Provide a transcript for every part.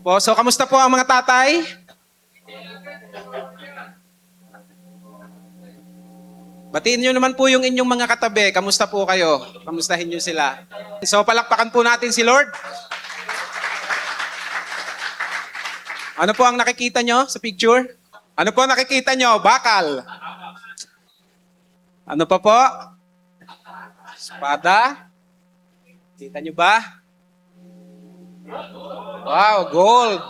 Po, so kamusta po ang mga tatay? Batiin nyo naman po yung inyong mga katabi. Kamusta po kayo? Kamustahin nyo sila. So palakpakan po natin si Lord. Ano po ang nakikita nyo sa picture? Ano po ang nakikita nyo? Bakal. Ano pa po? Espada. Kita nyo ba? Wow, gold.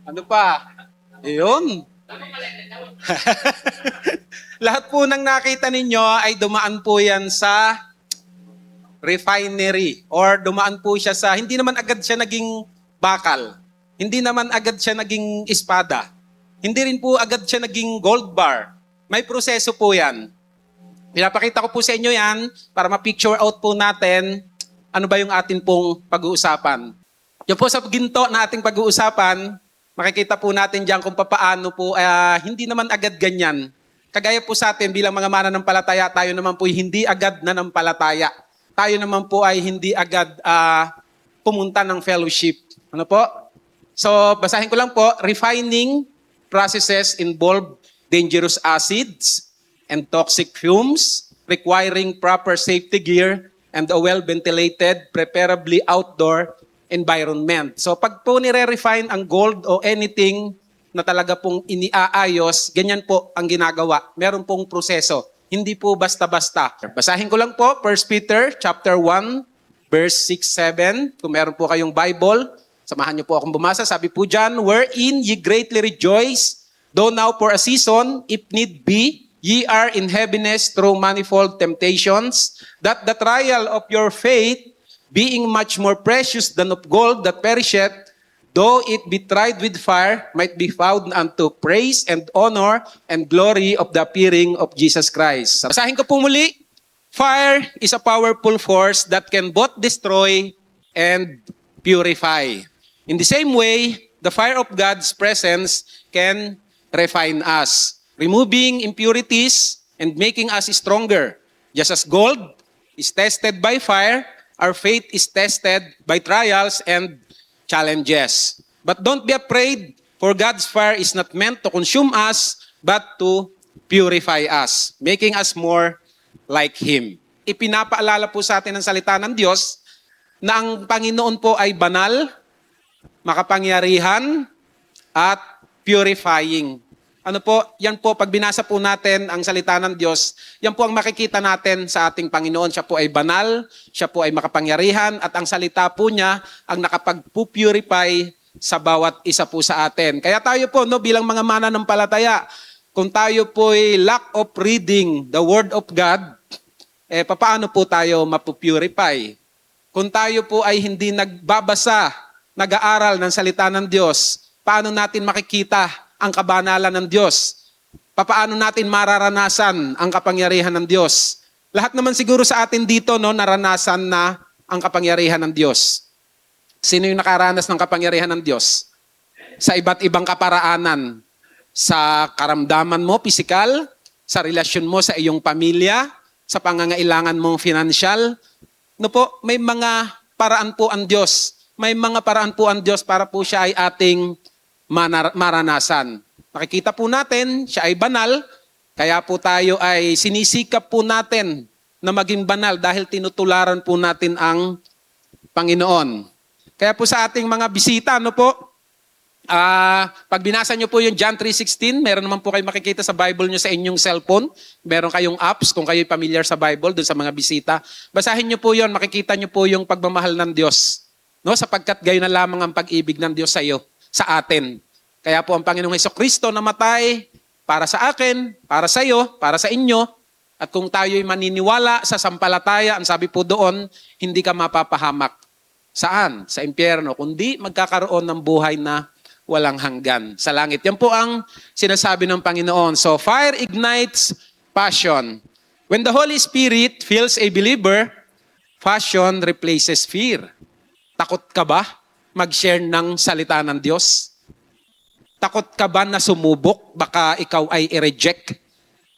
Ano pa? Yun. Lahat po ng nakita ninyo ay dumaan po yan sa refinery or dumaan po siya sa, hindi naman agad siya naging bakal. Hindi naman agad siya naging espada. Hindi rin po agad siya naging gold bar. May proseso po yan. Pinapakita ko po sa inyo yan para ma-picture out po natin ano ba yung atin pong pag-uusapan. Yung po sa ginto na ating pag-uusapan, makikita po natin diyan kung paano po, hindi naman agad ganyan. Kagaya po sa atin bilang mga mananampalataya, tayo naman po hindi agad nanampalataya. Tayo naman po ay hindi agad pumunta ng fellowship. Ano po? So, basahin ko lang po, refining processes involve dangerous acids and toxic fumes, requiring proper safety gear and a well-ventilated, preferably outdoor environment. So pag po nire-refine ang gold o anything na talaga pong iniaayos, ganyan po ang ginagawa. Meron pong proseso. Hindi po basta-basta. Basahin ko lang po, 1 Peter chapter 1, verse 6-7. Kung meron po kayong Bible, samahan niyo po akong bumasa. Sabi po dyan, wherein ye greatly rejoice, though now for a season, if need be, ye are in heaviness through manifold temptations, that the trial of your faith, being much more precious than of gold that perisheth, though it be tried with fire, might be found unto praise and honor and glory of the appearing of Jesus Christ. Basahin ko po muli. Fire is a powerful force that can both destroy and purify. In the same way, the fire of God's presence can refine us, removing impurities and making us stronger. Just as gold is tested by fire, our faith is tested by trials and challenges. But don't be afraid, for God's fire is not meant to consume us, but to purify us, making us more like Him. Ipinapaalala po sa atin ng salita ng Diyos na ang Panginoon po ay banal, makapangyarihan, at purifying. Ano po, yan po, pag binasa po natin ang salita ng Diyos, yan po ang makikita natin sa ating Panginoon. Siya po ay banal, siya po ay makapangyarihan, at ang salita po niya ang nakapag-purify sa bawat isa po sa atin. Kaya tayo po, no, bilang mga mananampalataya, kung tayo po ay lack of reading the Word of God, paano po tayo mapupurify? Kung tayo po ay hindi nagbabasa, nag-aaral ng salita ng Diyos, paano natin makikita ang kabanalan ng Diyos? Paano natin mararanasan ang kapangyarihan ng Diyos? Lahat naman siguro sa atin dito, no, naranasan na ang kapangyarihan ng Diyos. Sino yung nakaranas ng kapangyarihan ng Diyos? Sa iba't ibang kaparaanan. Sa karamdaman mo, pisikal, sa relasyon mo sa iyong pamilya, sa pangangailangan mong financial. No po, may mga paraan po ang Diyos. May mga paraan po ang Diyos para po siya ay ating maranasan. Nakikita po natin, siya ay banal, kaya po tayo ay sinisikap po natin na maging banal dahil tinutularan po natin ang Panginoon. Kaya po sa ating mga bisita, ano po, pag binasa nyo po yung John 3:16, meron naman po kayo makikita sa Bible nyo sa inyong cellphone. Meron kayong apps kung kayo familiar sa Bible dun sa mga bisita. Basahin nyo po yun, makikita nyo po yung pagmamahal ng Diyos. No? Sapagkat gayon na lamang ang pag-ibig ng Diyos sa iyo, sa atin. Kaya po ang Panginoong Hesukristo namatay para sa akin, para sa iyo, para sa inyo. At kung tayo'y maniniwala sa sampalataya, ang sabi po doon, hindi ka mapapahamak. Saan? Sa impyerno. Kundi magkakaroon ng buhay na walang hanggan sa langit. Yan po ang sinasabi ng Panginoon. So fire ignites passion. When the Holy Spirit fills a believer, passion replaces fear. Takot ka ba mag-share ng salita ng Diyos? Takot ka ba na sumubok? Baka ikaw ay i-reject.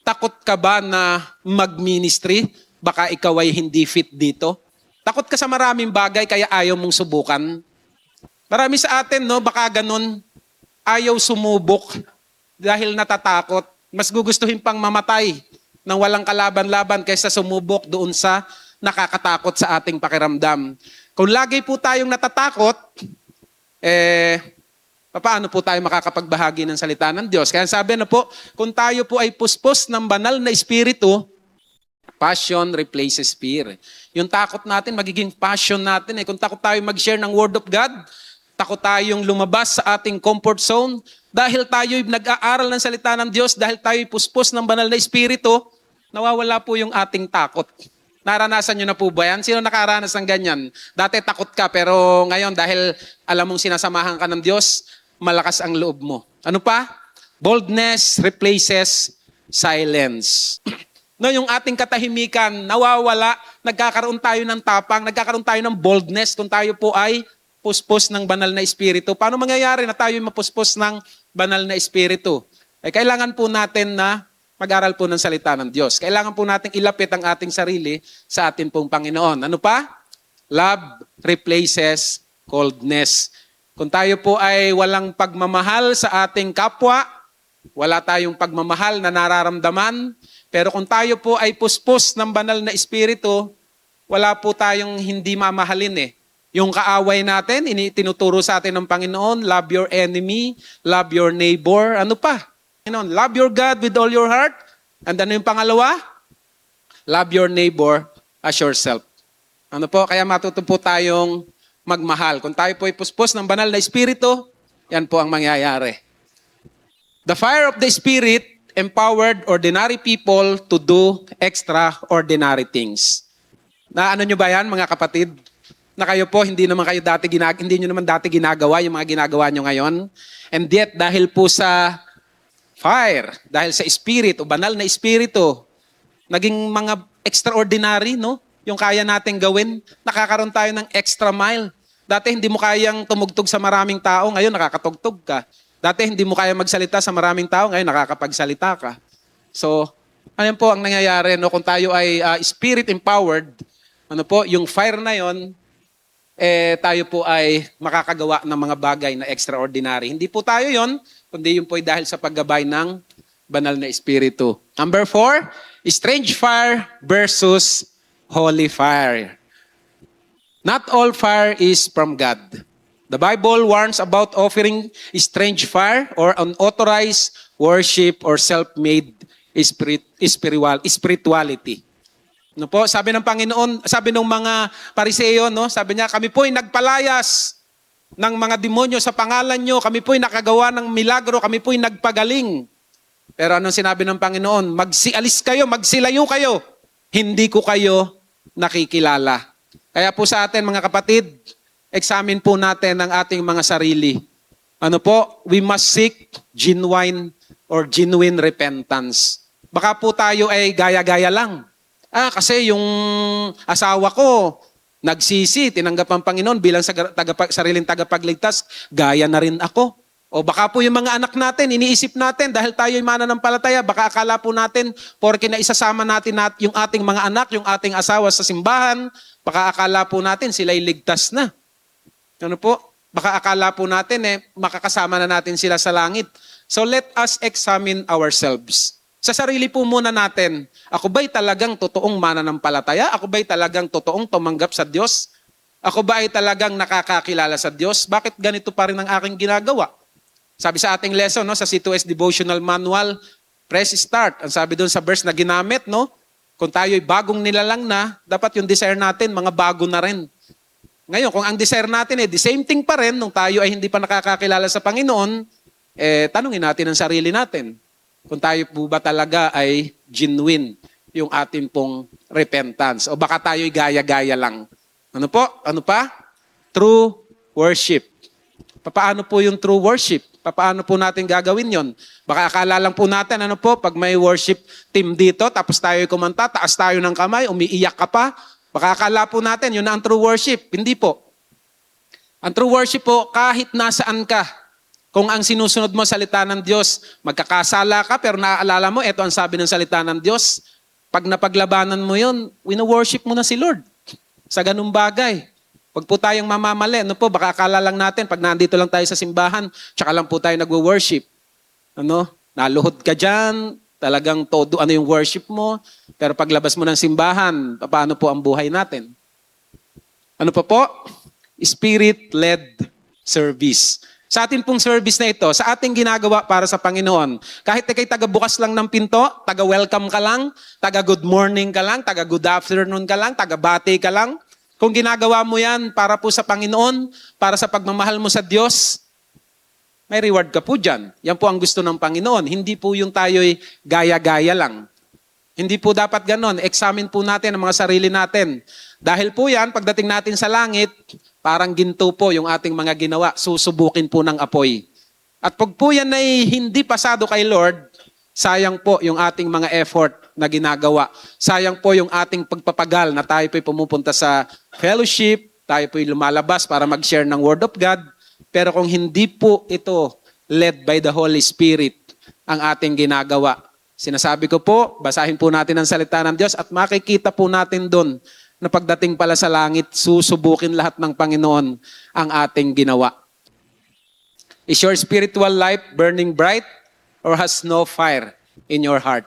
Takot ka ba na mag-ministry? Baka ikaw ay hindi fit dito. Takot ka sa maraming bagay kaya ayaw mong subukan. Marami sa atin, no, baka ganun, ayaw sumubok dahil natatakot. Mas gugustuhin pang mamatay nang walang kalaban-laban kaysa sumubok doon sa nakakatakot sa ating pakiramdam. Kung lagi po tayong natatakot, paano po tayo makakapagbahagi ng salita ng Diyos? Kaya sabi na po, kung tayo po ay puspos ng banal na espiritu, passion replaces fear. Yung takot natin, magiging passion natin. Kung takot tayo mag-share ng Word of God, takot tayong lumabas sa ating comfort zone, dahil tayo'y nag-aaral ng salita ng Diyos, dahil tayo'y puspos ng banal na espiritu, nawawala po yung ating takot. Naranasan nyo na po ba yan? Sino nakaranas ng ganyan? Dati takot ka, pero ngayon dahil alam mong sinasamahan ka ng Diyos, malakas ang loob mo. Ano pa? Boldness replaces silence. No, yung ating katahimikan, nawawala, nagkakaroon tayo ng tapang, nagkakaroon tayo ng boldness kung tayo po ay puspos ng banal na espiritu. Paano mangyayari na tayo mapuspos ng banal na espiritu? Kailangan po natin na mag-aral po ng salita ng Diyos. Kailangan po natin ilapit ang ating sarili sa ating pong Panginoon. Ano pa? Love replaces coldness. Kung tayo po ay walang pagmamahal sa ating kapwa, wala tayong pagmamahal na nararamdaman, pero kung tayo po ay puspos ng banal na espiritu, wala po tayong hindi mamahalin. Yung kaaway natin, tinuturo sa atin ng Panginoon, love your enemy, love your neighbor. Ano pa? Love your God with all your heart. And ano yung pangalawa? Love your neighbor as yourself. Ano po? Kaya matuto po tayong magmahal. Kung tayo po ay puspos ng banal na espiritu, yan po ang mangyayari. The fire of the Spirit empowered ordinary people to do extraordinary things. Na ano nyo ba yan, mga kapatid? Na kayo po, hindi nyo naman dati ginagawa yung mga ginagawa nyo ngayon. And yet, dahil po sa fire, dahil sa Spirit o banal na Espiritu, naging mga extraordinary, no? Yung kaya natin gawin, nakakaroon tayo ng extra mile. Dati hindi mo kayang tumugtog sa maraming tao, ngayon nakakatugtog ka. Dati hindi mo kaya magsalita sa maraming tao, ngayon nakakapagsalita ka. So, ano po ang nangyayari, no? Kung tayo ay Spirit-empowered, ano po, yung fire na yon, tayo po ay makakagawa ng mga bagay na extraordinary. Hindi po tayo yon, kundi yun po ay dahil sa paggabay ng banal na espiritu. Number 4, strange fire versus holy fire. Not all fire is from God. The Bible warns about offering strange fire or unauthorized worship or self-made spirituality. No po, sabi ng Panginoon, sabi ng mga Pariseo, no, sabi niya, kami po ay nagpalayas ng mga demonyo sa pangalan nyo, kami po'y nakagawa ng milagro, kami po'y nagpagaling. Pero anong sinabi ng Panginoon? Magsialis kayo, magsilayo kayo. Hindi ko kayo nakikilala. Kaya po sa atin mga kapatid, examine po natin ang ating mga sarili. Ano po? We must seek genuine repentance. Baka po tayo ay gaya-gaya lang. Kasi yung asawa ko, nagsisi, tinanggap ang Panginoon bilang sariling tagapagligtas, gaya na rin ako. O baka po yung mga anak natin, iniisip natin dahil tayo'y mananampalataya, baka akala po natin, porke na isasama natin yung ating mga anak, yung ating asawa sa simbahan, baka akala po natin sila'y ligtas na. Ano po? Baka akala po natin, makakasama na natin sila sa langit. So let us examine ourselves. Sa sarili po muna natin, ako ba'y talagang totoong mananampalataya? Ako ba'y talagang totoong tumanggap sa Diyos? Ako ba ay talagang nakakakilala sa Diyos? Bakit ganito pa rin ang aking ginagawa? Sabi sa ating lesson, no, sa C2S Devotional Manual, press start. Ang sabi doon sa verse na ginamit, no, kung tayo'y bagong nilalang na, dapat yung desire natin, mga bago na rin. Ngayon, kung ang desire natin the same thing pa rin, nung tayo ay hindi pa nakakakilala sa Panginoon, tanungin natin ang sarili natin. Kung tayo po ba talaga ay genuine yung ating pong repentance. O baka tayo'y gaya-gaya lang. Ano po? Ano pa? True worship. Paano po yung true worship? Paano po natin gagawin yon? Baka akala lang po natin, ano po, pag may worship team dito, tapos tayo'y kumanta, taas tayo ng kamay, umiiyak ka pa. Baka akala po natin, yun na ang true worship. Hindi po. Ang true worship po, kahit nasaan ka, kung ang sinusunod mo salita ng Diyos, magkakasala ka, pero naaalala mo, ito ang sabi ng salita ng Diyos, pag napaglabanan mo yun, wino-worship mo na si Lord. Sa ganung bagay. Huwag po tayong mamamali. Ano po, baka akala lang natin, pag nandito lang tayo sa simbahan, tsaka lang po tayo nagwo-worship. Ano? Naluhod ka dyan, talagang todo ano yung worship mo, pero paglabas mo ng simbahan, paano po ang buhay natin? Ano pa po? Spirit-led service. Sa ating pong service na ito, sa ating ginagawa para sa Panginoon, kahit ikay taga-bukas lang ng pinto, taga-welcome ka lang, taga-good morning ka lang, taga-good afternoon ka lang, taga-bati ka lang, kung ginagawa mo yan para po sa Panginoon, para sa pagmamahal mo sa Diyos, may reward ka po dyan. Yan po ang gusto ng Panginoon. Hindi po yung tayo'y gaya-gaya lang. Hindi po dapat ganon. Examine po natin ang mga sarili natin. Dahil po yan, pagdating natin sa langit, parang ginto po yung ating mga ginawa. Susubukin po ng apoy. At pag po yan ay hindi pasado kay Lord, sayang po yung ating mga effort na ginagawa. Sayang po yung ating pagpapagal na tayo po'y pumupunta sa fellowship, tayo po'y lumalabas para mag-share ng Word of God. Pero kung hindi po ito led by the Holy Spirit ang ating ginagawa, sinasabi ko po, basahin po natin ang salita ng Diyos at makikita po natin doon na pagdating pala sa langit, susubukin lahat ng Panginoon ang ating ginawa. Is your spiritual life burning bright or has no fire in your heart?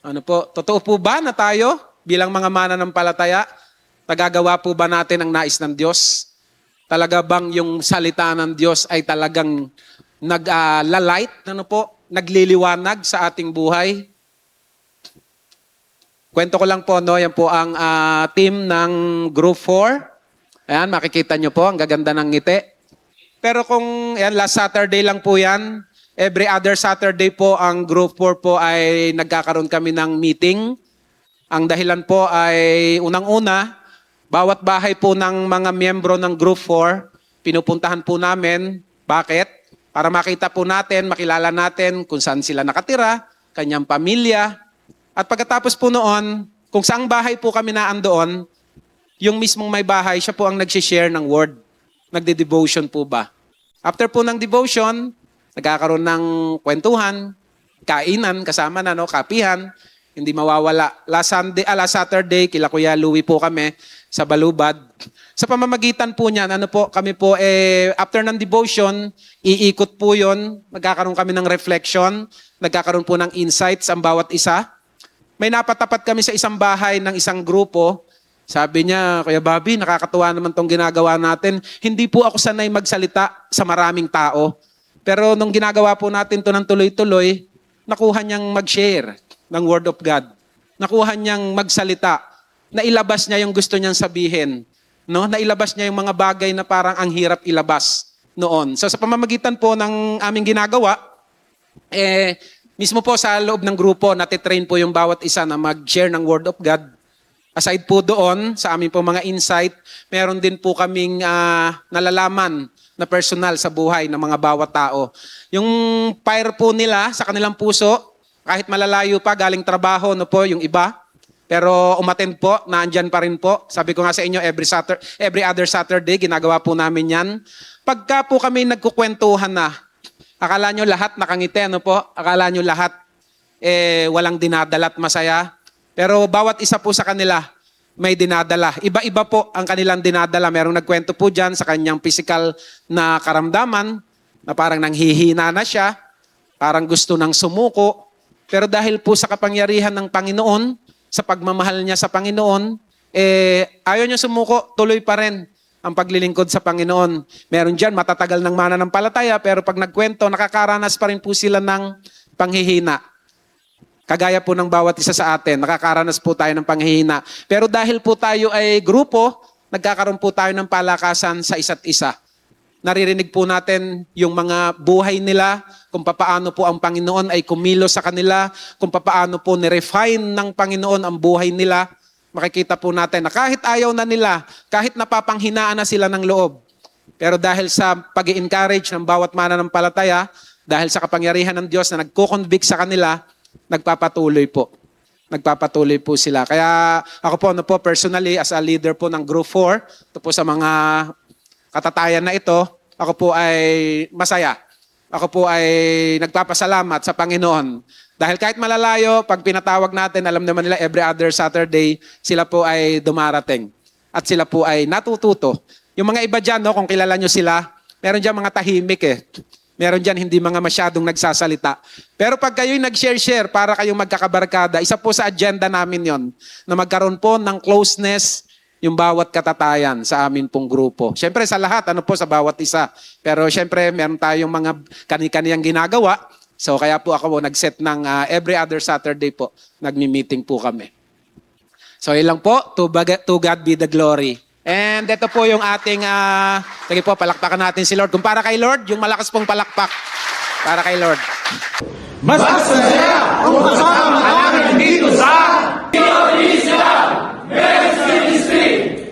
Ano po? Totoo po ba na tayo bilang mga mananampalataya, nagagawa po ba natin ang nais ng Diyos? Talaga bang yung salita ng Diyos ay talagang naglalight, nagliliwanag sa ating buhay? Kwento ko lang po, no, yan po ang team ng Group 4. Ayan, makikita nyo po, ang gaganda ng ngiti. Pero kung, yan, last Saturday lang po yan, every other Saturday po, ang Group 4 po ay nagkakaroon kami ng meeting. Ang dahilan po ay unang-una, bawat bahay po ng mga miyembro ng Group 4, pinupuntahan po namin. Bakit? Para makita po natin, makilala natin kung saan sila nakatira, kanyang pamilya. At pagkatapos po noon, kung saang bahay po kami naandoon, yung mismong may bahay, siya po ang nag-share ng word. Nagde-devotion po ba? After po ng devotion, nagkakaroon ng kwentuhan, kainan, kasama na, no, kapihan, hindi mawawala. Last Saturday, kila Kuya Louie po kami sa Balubad. Sa pamamagitan po niyan, kami po, after ng devotion, iikot po yun, nagkakaroon kami ng reflection, nagkakaroon po ng insights ang bawat isa. May napatapat kami sa isang bahay ng isang grupo. Sabi niya, Kuya Bobby, nakakatuwa naman tong ginagawa natin. Hindi po ako sanay magsalita sa maraming tao. Pero nung ginagawa po natin to ng tuloy-tuloy, nakuha niyang mag-share ng Word of God. Nakuha niyang magsalita. Nailabas niya yung gusto niyang sabihin. No? Nailabas niya yung mga bagay na parang ang hirap ilabas noon. So sa pamamagitan po ng aming ginagawa, mismo po sa loob ng grupo, natitrain po yung bawat isa na mag-share ng Word of God. Aside po doon, sa aming po mga insight, meron din po kaming nalalaman na personal sa buhay ng mga bawat tao. Yung fire po nila sa kanilang puso, kahit malalayo pa, galing trabaho, yung iba, pero umattend po, naandyan pa rin po. Sabi ko nga sa inyo, every other Saturday, ginagawa po namin yan. Pagka po kami nagkukwentuhan na, akala nyo lahat nakangiti, akala nyo lahat walang dinadala at masaya. Pero bawat isa po sa kanila may dinadala. Iba-iba po ang kanilang dinadala. Merong nagkwento po dyan sa kanyang physical na karamdaman na parang nanghihina na siya, parang gusto nang sumuko. Pero dahil po sa kapangyarihan ng Panginoon, sa pagmamahal niya sa Panginoon, ayaw niya sumuko, tuloy pa rin ang paglilingkod sa Panginoon. Meron dyan, matatagal ng mananampalataya, pero pag nagkwento, nakakaranas pa rin po sila ng panghihina. Kagaya po ng bawat isa sa atin, nakakaranas po tayo ng panghihina. Pero dahil po tayo ay grupo, nagkakaroon po tayo ng palakasan sa isa't isa. Naririnig po natin yung mga buhay nila, kung papaano po ang Panginoon ay kumilos sa kanila, kung papaano po nirefine ng Panginoon ang buhay nila. Makikita po natin na kahit ayaw na nila, kahit napapanghinaan na sila ng loob, pero dahil sa pag-i-encourage ng bawat mananampalataya, dahil sa kapangyarihan ng Diyos na nagko-convict sa kanila, nagpapatuloy po. Nagpapatuloy po sila. Kaya ako po, personally, as a leader po ng Group 4, ito po sa mga katatayan na ito, ako po ay masaya. Ako po ay nagpapasalamat sa Panginoon. Dahil kahit malalayo, pag pinatawag natin, alam naman nila every other Saturday, sila po ay dumarating. at sila po ay natututo. Yung mga iba dyan, no, kung kilala nyo sila, meron dyan mga tahimik eh. Meron dyan hindi mga masyadong nagsasalita. Pero pag kayo'y nag-share-share para kayong magkakabarkada, isa po sa agenda namin yon na magkaroon po ng closeness yung bawat katatayan sa amin pong grupo. Siyempre sa lahat, ano po sa bawat isa. Pero siyempre meron tayong mga kani-kaniyang ginagawa. So kaya po ako nag-set ng every other Saturday po, nagmi-meeting po kami. So ilang po, to God be the glory. And ito po yung ating, sige po, palakpakan natin si Lord. Kung para kay Lord, yung malakas pong palakpak. Para kay Lord. Mas masaya kung kasama namin dito sa Ministry.